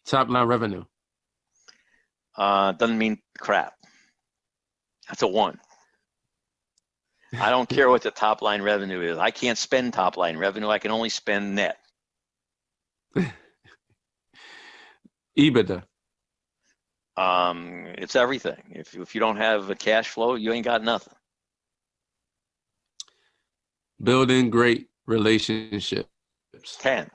Top line revenue. Doesn't mean crap. That's a 1. I don't care what the top line revenue is. I can't spend top line revenue. I can only spend net. EBITDA. It's everything. If you don't have a cash flow, you ain't got nothing. Building great relationships. 10.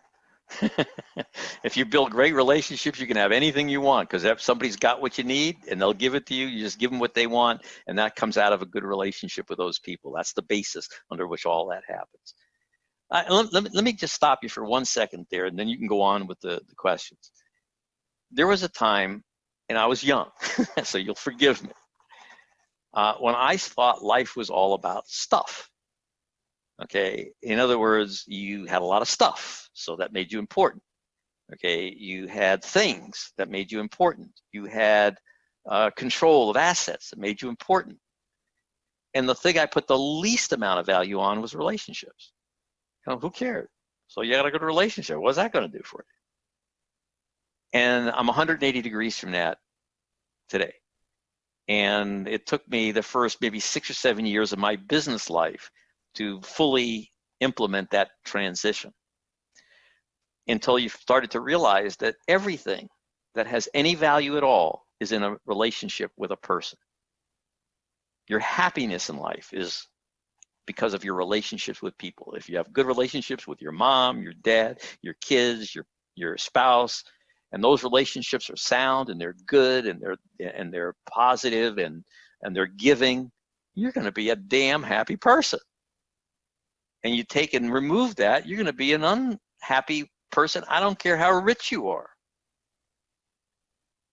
If you build great relationships, you can have anything you want, because if somebody's got what you need and they'll give it to you, you just give them what they want, and that comes out of a good relationship with those people. That's the basis under which all that happens. Let me just stop you for 1 second there, and then you can go on with the questions. There was a time, and I was young, so you'll forgive me, when I thought life was all about stuff. Okay, in other words, you had a lot of stuff, so that made you important. Okay, you had things that made you important. You had control of assets that made you important. And the thing I put the least amount of value on was relationships. Who cared? So you got a good relationship. What's that going to do for you? And I'm 180 degrees from that today. And it took me the first maybe 6 or 7 years of my business life to fully implement that transition, until you started to realize that everything that has any value at all is in a relationship with a person. Your happiness in life is because of your relationships with people. If you have good relationships with your mom, your dad, your kids, your spouse, and those relationships are sound and they're good and they're positive and they're giving, you're going to be a damn happy person. And you take and remove that, you're going to be an unhappy person. I don't care how rich you are.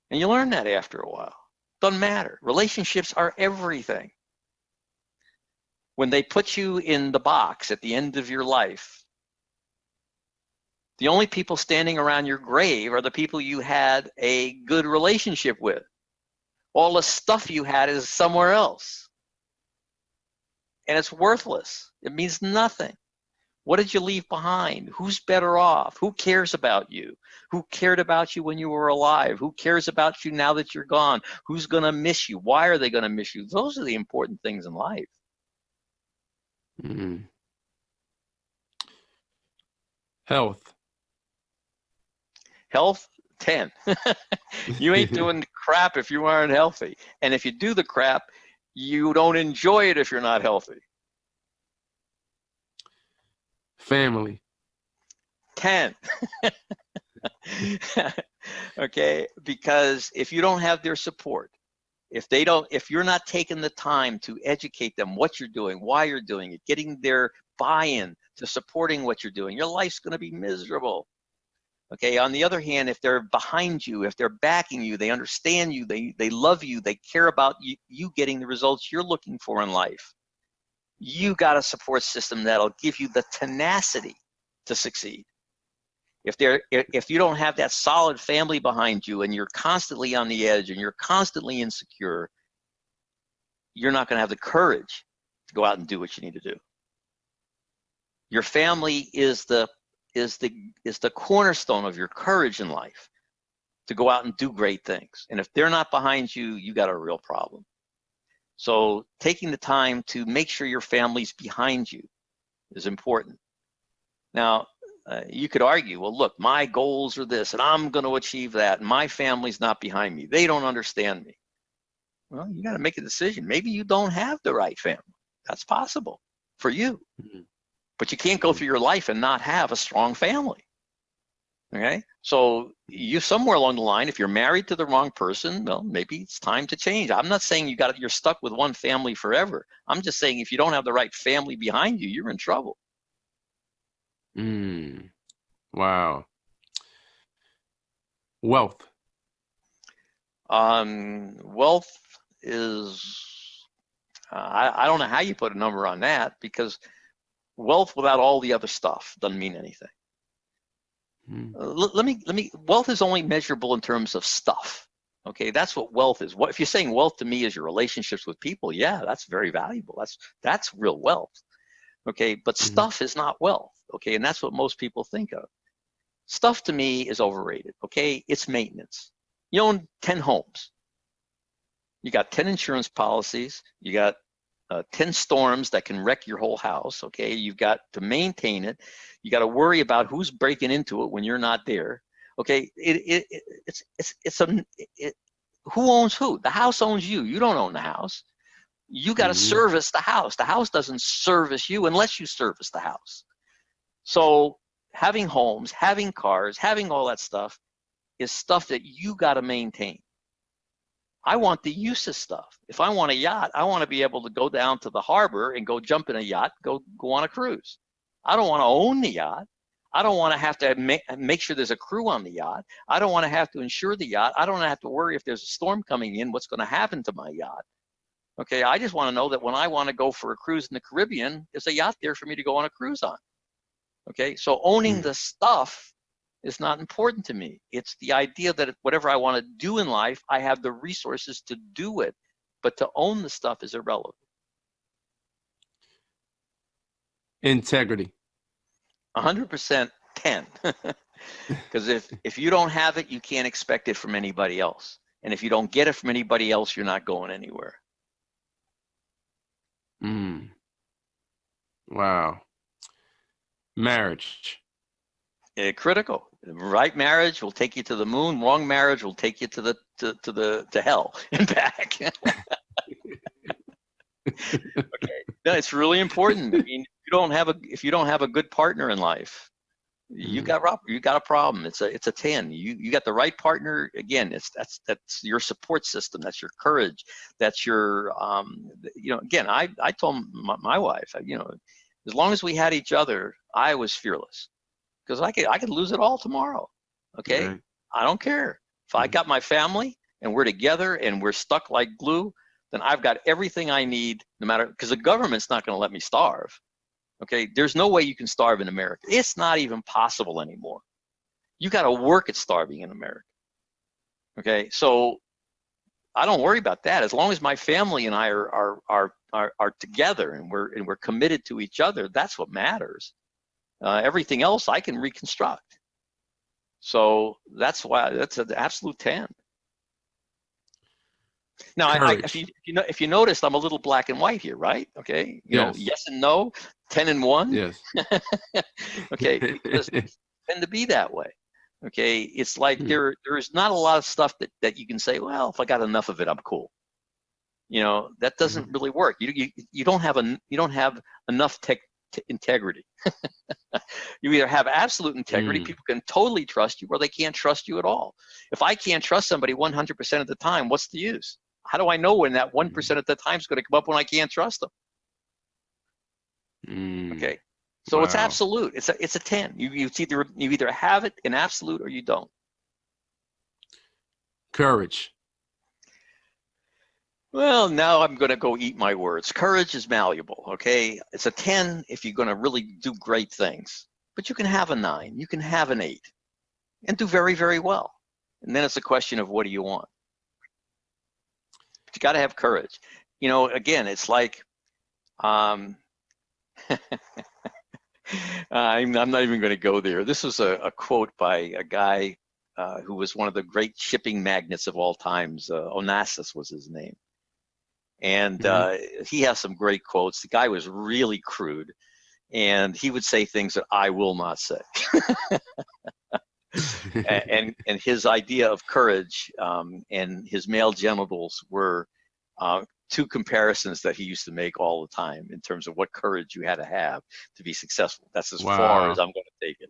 And you learn that after a while. Doesn't matter. Relationships are everything. When they put you in the box at the end of your life, the only people standing around your grave are the people you had a good relationship with. All the stuff you had is somewhere else. And it's worthless. It means nothing. What did you leave behind? Who's better off? Who cares about you? Who cared about you when you were alive? Who cares about you now that you're gone? Who's going to miss you? Why are they going to miss you? Those are the important things in life. Mm. Health. Health, 10. You ain't doing crap if you aren't healthy. And if you do the crap, you don't enjoy it if you're not healthy. Family. 10. Okay, because if you don't have their support, if you're not taking the time to educate them what you're doing, why you're doing it, getting their buy-in to supporting what you're doing, your life's going to be miserable. Okay, on the other hand, if they're behind you, if they're backing you, they understand you, they love you, they care about you getting the results you're looking for in life, you got a support system that'll give you the tenacity to succeed. If you don't have that solid family behind you and you're constantly on the edge and you're constantly insecure, you're not going to have the courage to go out and do what you need to do. Your family is the cornerstone of your courage in life to go out and do great things. And if they're not behind you, you got a real problem. So taking the time to make sure your family's behind you is important. Now, you could argue, well, look, my goals are this, and I'm going to achieve that, and my family's not behind me. They don't understand me. Well, you got to make a decision. Maybe you don't have the right family. That's possible for you. Mm-hmm. But you can't go through your life and not have a strong family. Okay? So you somewhere along the line, if you're married to the wrong person, well, maybe it's time to change. I'm not saying you're stuck with one family forever. I'm just saying if you don't have the right family behind you, you're in trouble. Wow. Wealth. Wealth is, I don't know how you put a number on that, because wealth without all the other stuff doesn't mean anything. Wealth is only measurable in terms of stuff. Okay, that's what wealth is. What if you're saying wealth to me is your relationships with people? Yeah, that's very valuable. That's real wealth. Okay, but stuff is not wealth. Okay, and that's what most people think of. Stuff to me is overrated, okay? It's maintenance. You own 10 homes. You got 10 insurance policies. You got 10 storms that can wreck your whole house, okay? You've got to maintain it. You got to worry about who's breaking into it when you're not there, okay? Who owns who? The house owns you. You don't own the house. You got to service the house. The house doesn't service you unless you service the house. So having homes, having cars, having all that stuff is stuff that you got to maintain. I want the use of stuff. If I want a yacht, I want to be able to go down to the harbor and go jump in a yacht, go on a cruise. I don't want to own the yacht. I don't want to have to make sure there's a crew on the yacht. I don't want to have to insure the yacht. I don't have to worry if there's a storm coming in, what's going to happen to my yacht. Okay, I just want to know that when I want to go for a cruise in the Caribbean, there's a yacht there for me to go on a cruise on. Okay, so owning the stuff is not important to me. It's the idea that whatever I want to do in life, I have the resources to do it, but to own the stuff is irrelevant. Integrity. 100% 10. Because if you don't have it, you can't expect it from anybody else. And if you don't get it from anybody else, you're not going anywhere. Wow. Marriage. Critical. Right marriage will take you to the moon. Wrong marriage will take you to hell and back. Okay. No, it's really important. I mean, if you don't have a good partner in life, you got a problem. It's a 10. You got the right partner. Again, that's your support system. That's your courage. That's your again, I told my wife, as long as we had each other, I was fearless, because I could lose it all tomorrow. Okay, right. I don't care if I got my family and we're together and we're stuck like glue. Then I've got everything I need, no matter, because the government's not going to let me starve. Okay, there's no way you can starve in America. It's not even possible anymore. You got to work at starving in America. Okay, so I don't worry about that. As long as my family and I are together and we're committed to each other, that's what matters. Everything else I can reconstruct. So that's why that's an absolute 10. Now, if you noticed, I'm a little black and white here, right? Okay, yes and no, 10 and 1. Yes. Okay, because they tend to be that way. Okay, it's like there is not a lot of stuff that you can say, well, if I got enough of it, I'm cool. That doesn't really work. You don't have enough integrity. You either have absolute integrity, people can totally trust you, or they can't trust you at all. If I can't trust somebody 100% of the time, what's the use? How do I know when that 1% of the time is going to come up when I can't trust them? Okay, so it's absolute. It's a 10. You either have it in absolute or you don't. Courage. Well, now I'm going to go eat my words. Courage is malleable. Okay, it's a 10 if you're going to really do great things, but you can have a 9, you can have an 8, and do very, very well. And then it's a question of what do you want. But you got to have courage. Again, it's like, I'm not even going to go there. This was a quote by a guy who was one of the great shipping magnates of all times. Onassis was his name. And he has some great quotes. The guy was really crude, and he would say things that I will not say. and his idea of courage and his male genitals were two comparisons that he used to make all the time in terms of what courage you had to have to be successful. That's as far as I'm going to take it.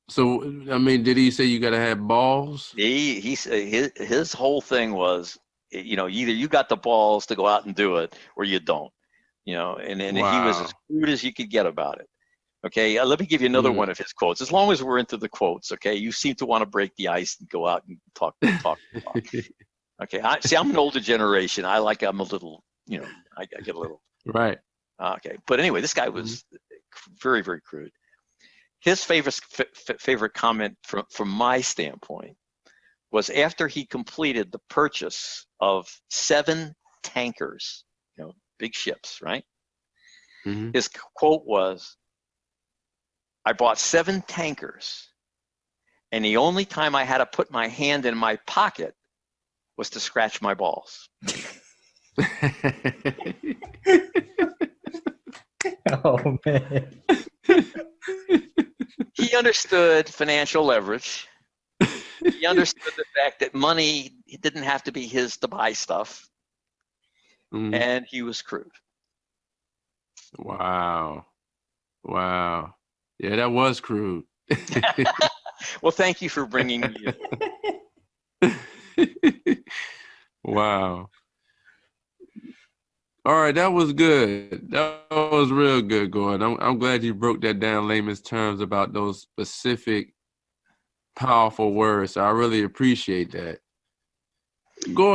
So, I mean, did he say you got to have balls? His whole thing was, either you got the balls to go out and do it or you don't, and he was as crude as you could get about it. Okay, let me give you another one of his quotes. As long as we're into the quotes, okay, you seem to want to break the ice and go out and talk. Okay, I'm an older generation. I'm a little, I get a little. Right. Okay, but anyway, this guy was very, very crude. His favorite comment from my standpoint was after he completed the purchase of 7 tankers, big ships, right? His quote was, I bought 7 tankers, and the only time I had to put my hand in my pocket was to scratch my balls. Oh man. He understood financial leverage. He understood the fact that money didn't have to be his to buy stuff, and he was crude. Wow. Wow. Yeah, that was crude. Well, thank you for bringing me in. Wow. All right, that was good. That was real good, Gordon. I'm glad you broke that down in layman's terms about those specific, powerful words. So I really appreciate that. Gordon,